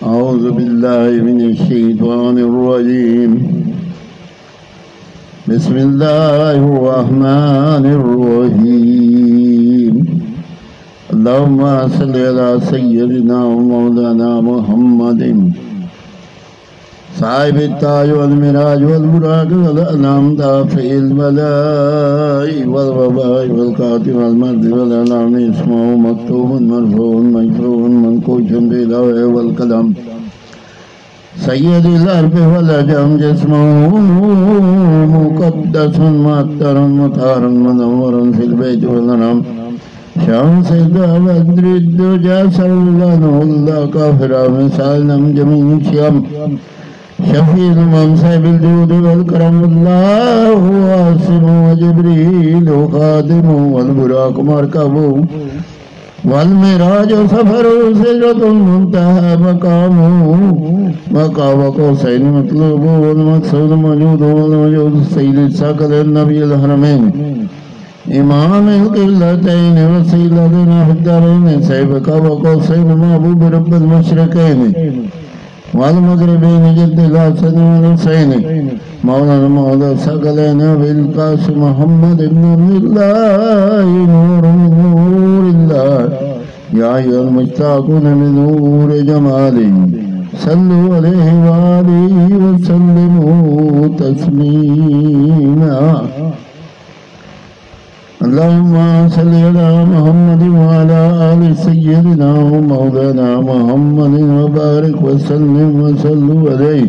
أعوذ بالله من الشيطان الرجيم بسم الله الرحمن الرحيم اللهم صل على سيدنا ومولانا محمد صاحب التاج والمراج والبراق والأنام دافع البلاء والوباء والقاتل والمرض والألام اسمه مكتوب مرفوع مشروع منقوش بالهوى والقلم سيد الأرض والأجم جسمه مقدس معطر مطهر منور في البيت والأنام شمس بدر الدجى سلطانه الله كافر مثال جميع الشام شفيع المنصب الجود والكرم الله واسم وجبريل خادم والبراق مركبه والمراج سفر سدرة المنتهى مقام قوسين مطلوب والمقصود موجود والموجود السيد الثقل النبي الحرمين إمام القلتين وسيلتنا في الدارين سيفك وقوسين محبوب رب المشركين والمغربين جد الحسن والحسين مولانا مولا ثقلين بالقاسم محمد بن الله نور من نور الله يا أيها المشتاقون بنور جماله صلوا عليه وآله وسلموا تسليما اللهم صل على محمد وعلى آل سيدنا ومولانا محمد وبارك وسلم وصلوا عليه